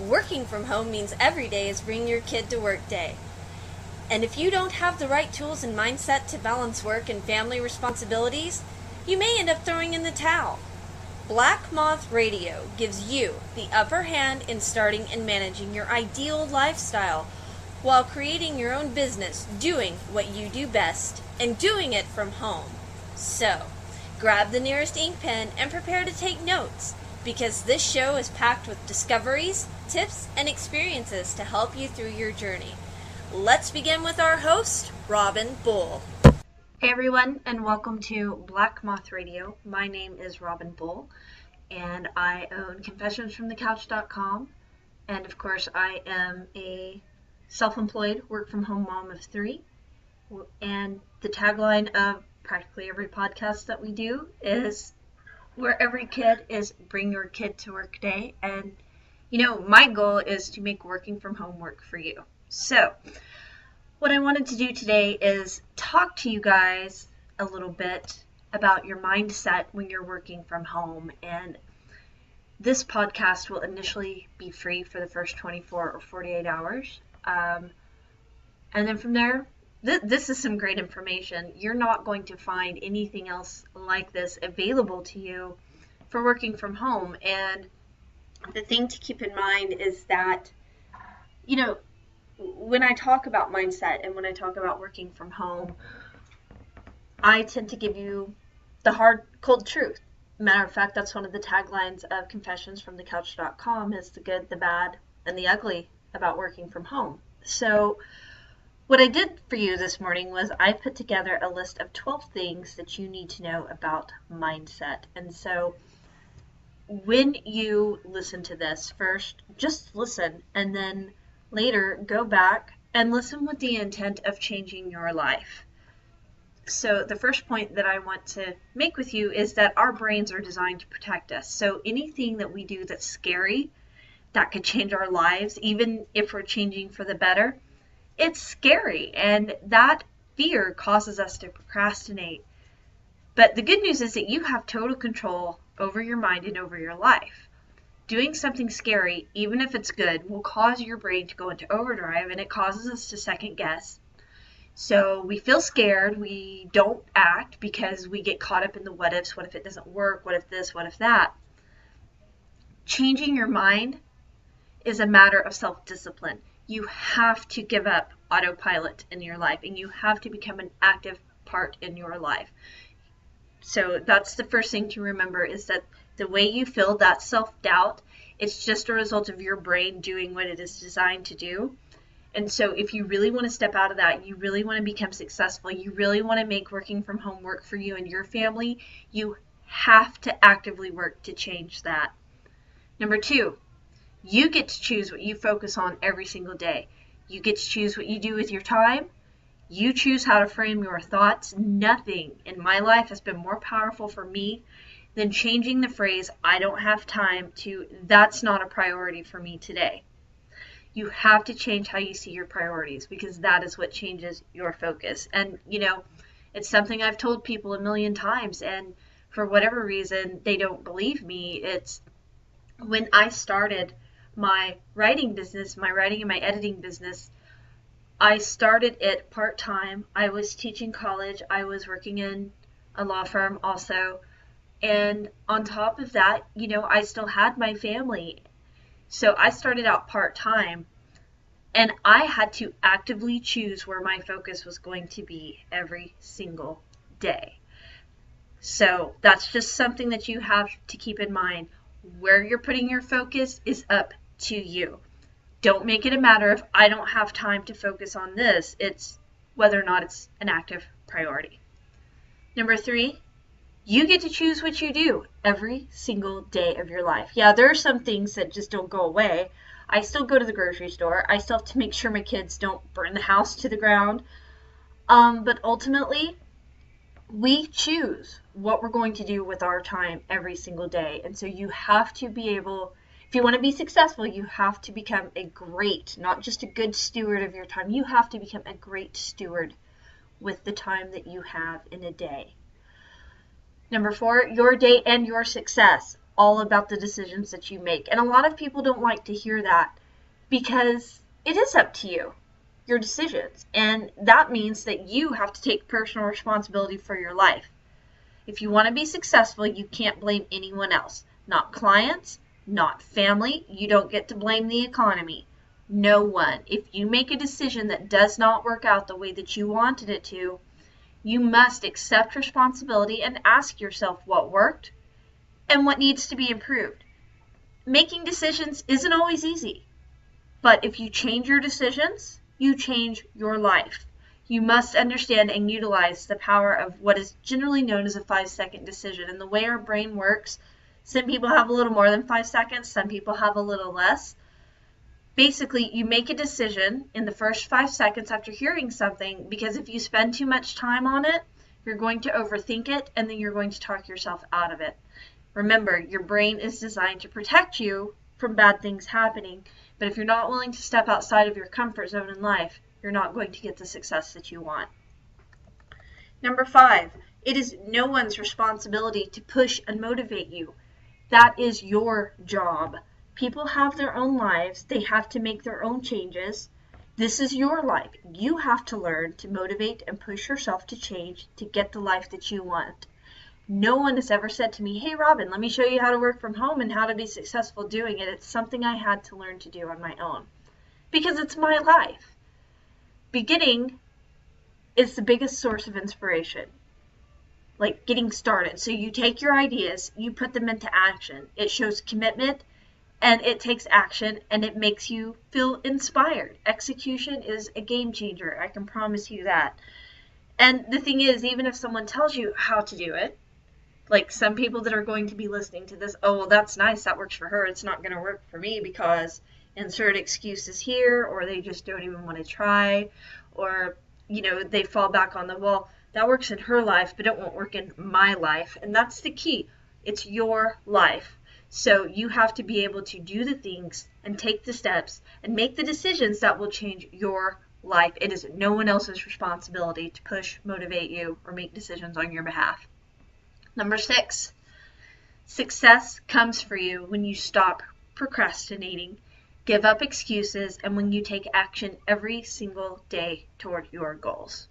Working from home means every day is bring your kid to work day. And if you don't have the right tools and mindset to balance work and family responsibilities, you may end up throwing in the towel. Black Moth Radio gives you the upper hand in starting and managing your ideal lifestyle while creating your own business, doing what you do best, and doing it from home. So, grab the nearest ink pen and prepare to take notes, because this show is packed with discoveries, tips, and experiences to help you through your journey. Let's begin with our host, Robin Bull. Hey everyone, and welcome to Black Moth Radio. My name is Robin Bull, and I own ConfessionsFromTheCouch.com, and of course I am a self-employed work-from-home mom of 3, and the tagline of practically every podcast that we do is where every kid is bring your kid to work day, and my goal is to make working from home work for you. So what I wanted to do today is talk to you guys a little bit about your mindset when you're working from home. And this podcast will initially be free for the first 24 or 48 hours. And then from there, this is some great information. You're not going to find anything else like this available to you for working from home. And the thing to keep in mind is that, when I talk about mindset and when I talk about working from home, I tend to give you the hard, cold truth. Matter of fact, that's one of the taglines of ConfessionsFromTheCouch.com is the good, the bad, and the ugly about working from home. So what I did for you this morning was I put together a list of 12 things that you need to know about mindset. And so when you listen to this, first, just listen, and then later, go back and listen with the intent of changing your life. So the first point that I want to make with you is that our brains are designed to protect us. So anything that we do that's scary, that could change our lives, even if we're changing for the better, it's scary. And that fear causes us to procrastinate. But the good news is that you have total control over your mind and over your life. Doing something scary, even if it's good, will cause your brain to go into overdrive, and it causes us to second guess. So we feel scared, we don't act because we get caught up in the what ifs. What if it doesn't work? What if this? What if that? Changing your mind is a matter of self-discipline. You have to give up autopilot in your life, and you have to become an active part in your life. So that's the first thing to remember, is that the way you feel, that self-doubt, it's just a result of your brain doing what it is designed to do. And so if you really want to step out of that, you really want to become successful, you really want to make working from home work for you and your family, you have to actively work to change that. Number 2, you get to choose what you focus on every single day. You get to choose what you do with your time. You choose how to frame your thoughts. Nothing in my life has been more powerful for me than changing the phrase, I don't have time, to that's not a priority for me today. You have to change how you see your priorities, because that is what changes your focus. And, it's something I've told people a million times, and for whatever reason, they don't believe me. It's when I started my writing business, my writing and my editing business, I started it part-time. I was teaching college. I was working in a law firm also. And on top of that, I still had my family. So I started out part-time, and I had to actively choose where my focus was going to be every single day. So that's just something that you have to keep in mind. Where you're putting your focus is up to you. Don't make it a matter of, I don't have time to focus on this. It's whether or not it's an active priority. Number 3, you get to choose what you do every single day of your life. Yeah, there are some things that just don't go away. I still go to the grocery store. I still have to make sure my kids don't burn the house to the ground. But ultimately, we choose what we're going to do with our time every single day. And so you have to be able, if you want to be successful, you have to become a great, not just a good steward of your time. You have to become a great steward with the time that you have in a day. Number 4, your day and your success all about the decisions that you make. And a lot of people don't like to hear that because it is up to you, your decisions. And that means that you have to take personal responsibility for your life. If you want to be successful, you can't blame anyone else. Not clients, not family. You don't get to blame the economy. No one. If you make a decision that does not work out the way that you wanted it to, you must accept responsibility and ask yourself what worked and what needs to be improved. Making decisions isn't always easy, but if you change your decisions, you change your life. You must understand and utilize the power of what is generally known as a 5-second decision. And the way our brain works, some people have a little more than 5 seconds, some people have a little less. Basically, you make a decision in the first 5 seconds after hearing something, because if you spend too much time on it, you're going to overthink it, and then you're going to talk yourself out of it. Remember, your brain is designed to protect you from bad things happening, but if you're not willing to step outside of your comfort zone in life, you're not going to get the success that you want. Number 5, it is no one's responsibility to push and motivate you. That is your job. People have their own lives. They have to make their own changes. This is your life. You have to learn to motivate and push yourself to change to get the life that you want. No one has ever said to me, hey, Robin, let me show you how to work from home and how to be successful doing it. It's something I had to learn to do on my own because it's my life. Beginning is the biggest source of inspiration, like getting started. So you take your ideas, you put them into action. It shows commitment and it takes action and it makes you feel inspired. Execution is a game changer. I can promise you that. And the thing is, even if someone tells you how to do it, like some people that are going to be listening to this, oh, well, that's nice. That works for her. It's not going to work for me because insert excuses here, or they just don't even want to try, or, they fall back on the, well, that works in her life, but it won't work in my life. And that's the key. It's your life. So you have to be able to do the things and take the steps and make the decisions that will change your life. It is no one else's responsibility to push, motivate you, or make decisions on your behalf. Number 6, success comes for you when you stop procrastinating, give up excuses, and when you take action every single day toward your goals.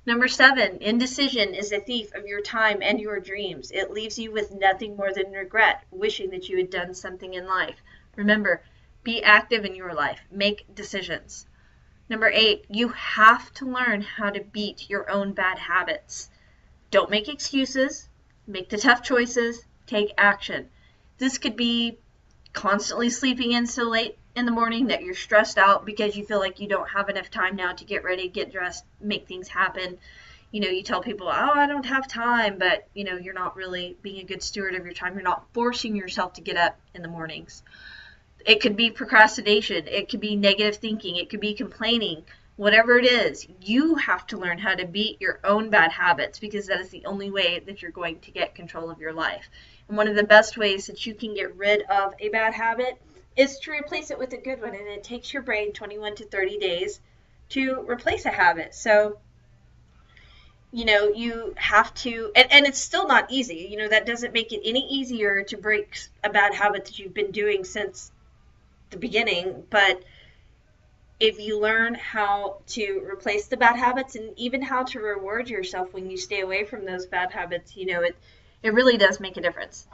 Number 7, indecision is a thief of your time and your dreams. It leaves you with nothing more than regret, wishing that you had done something in life. Remember, be active in your life. Make decisions. Number 8, you have to learn how to beat your own bad habits. Don't make excuses. Make the tough choices. Take action. This could be constantly sleeping in so late in the morning that you're stressed out because you feel like you don't have enough time now to get ready, get dressed, make things happen. You tell people, oh, I don't have time, but, you're not really being a good steward of your time. You're not forcing yourself to get up in the mornings. It could be procrastination. It could be negative thinking. It could be complaining. Whatever it is, you have to learn how to beat your own bad habits because that is the only way that you're going to get control of your life. And one of the best ways that you can get rid of a bad habit is to replace it with a good one. And it takes your brain 21 to 30 days to replace a habit. So, you have to, and it's still not easy. That doesn't make it any easier to break a bad habit that you've been doing since the beginning. But if you learn how to replace the bad habits and even how to reward yourself when you stay away from those bad habits, it really does make a difference.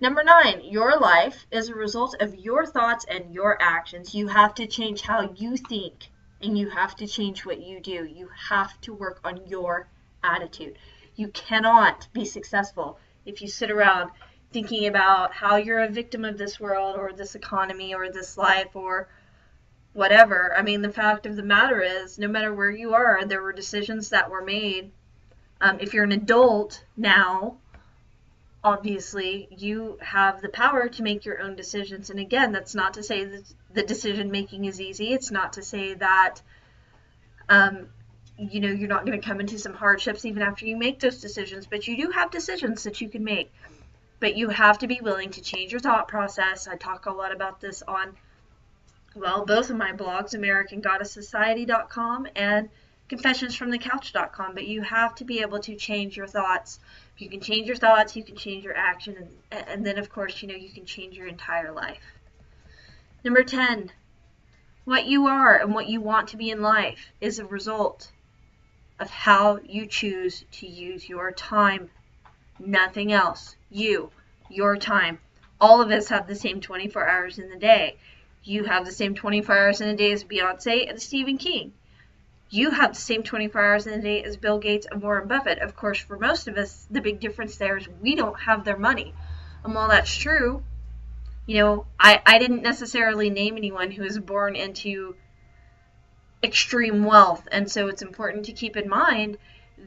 Number 9, your life is a result of your thoughts and your actions. You have to change how you think and you have to change what you do. You have to work on your attitude. You cannot be successful if you sit around thinking about how you're a victim of this world or this economy or this life or whatever. I mean, the fact of the matter is, no matter where you are, there were decisions that were made. If you're an adult now, obviously, you have the power to make your own decisions. And again, that's not to say that the decision making is easy. It's not to say that, you're not going to come into some hardships even after you make those decisions. But you do have decisions that you can make. But you have to be willing to change your thought process. I talk a lot about this on both of my blogs, AmericanGoddessSociety.com and ConfessionsFromTheCouch.com, but you have to be able to change your thoughts If you can change your thoughts, you can change your action, and then of course, you can change your entire life. Number 10, what you are and what you want to be in life is a result of how you choose to use your time. Nothing else. Your time. All of us have the same 24 hours in the day. You have the same 24 hours in a day as Beyonce and Stephen King. You have the same 24 hours in a day as Bill Gates and Warren Buffett. Of course, for most of us, the big difference there is we don't have their money. And while that's true, I didn't necessarily name anyone who was born into extreme wealth. And so it's important to keep in mind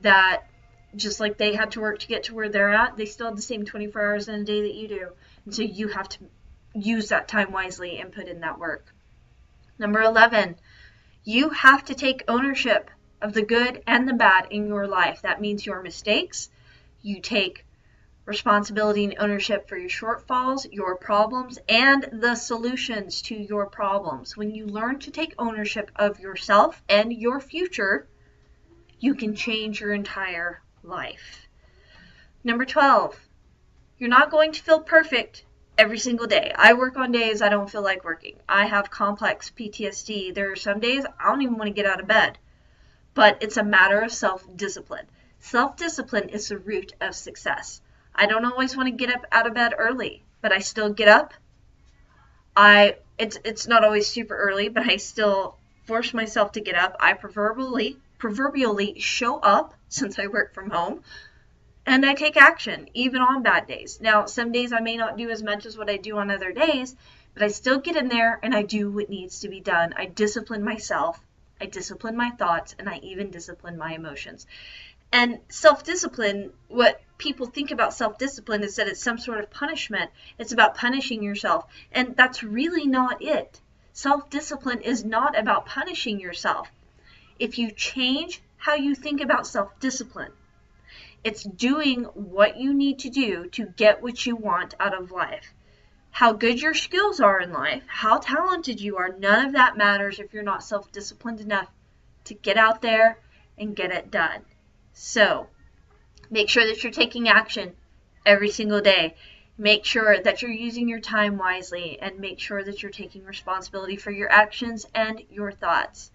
that just like they had to work to get to where they're at, they still have the same 24 hours in a day that you do. And so you have to use that time wisely and put in that work. Number 11, you have to take ownership of the good and the bad in your life. That means your mistakes. You take responsibility and ownership for your shortfalls, your problems, and the solutions to your problems. When you learn to take ownership of yourself and your future, you can change your entire life. Number 12, you're not going to feel perfect every single day. I work on days I don't feel like working. I have complex PTSD. There are some days I don't even want to get out of bed. But it's a matter of self-discipline. Self-discipline is the root of success. I don't always want to get up out of bed early, but I still get up. It's not always super early, but I still force myself to get up. I proverbially show up since I work from home, and I take action even on bad days. Now, some days I may not do as much as what I do on other days, but I still get in there and I do what needs to be done. I discipline myself, I discipline my thoughts, and I even discipline my emotions. And self-discipline, what people think about self-discipline is that it's some sort of punishment. It's about punishing yourself. And that's really not it. Self-discipline is not about punishing yourself. If you change how you think about self-discipline, it's doing what you need to do to get what you want out of life. How good your skills are in life, how talented you are, none of that matters if you're not self-disciplined enough to get out there and get it done. So, make sure that you're taking action every single day. Make sure that you're using your time wisely, and make sure that you're taking responsibility for your actions and your thoughts.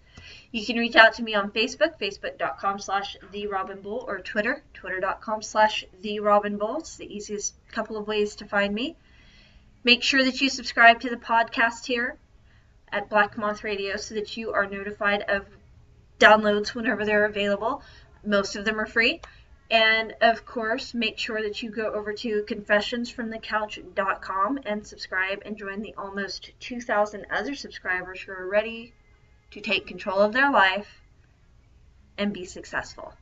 You can reach out to me on Facebook, facebook.com/TheRobinBull, or Twitter, twitter.com/TheRobinBull. It's the easiest couple of ways to find me. Make sure that you subscribe to the podcast here at Black Moth Radio so that you are notified of downloads whenever they're available. Most of them are free. And of course, make sure that you go over to confessionsfromthecouch.com and subscribe and join the almost 2,000 other subscribers who are ready to take control of their life and be successful.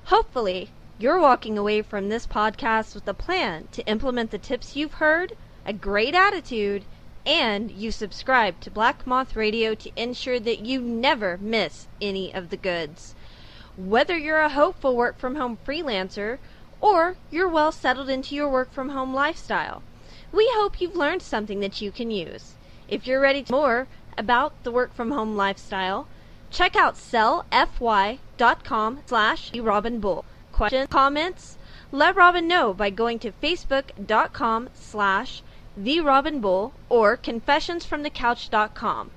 Hopefully, you're walking away from this podcast with a plan to implement the tips you've heard, a great attitude, and you subscribe to Black Moth Radio to ensure that you never miss any of the goods. Whether you're a hopeful work-from-home freelancer or you're well settled into your work-from-home lifestyle, we hope you've learned something that you can use. If you're ready to know more about the work-from-home lifestyle, check out sellfy.com/TheRobinBull. Questions, comments? Let Robin know by going to facebook.com/TheRobinBull or confessionsfromthecouch.com.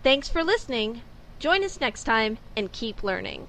Thanks for listening. Join us next time and keep learning.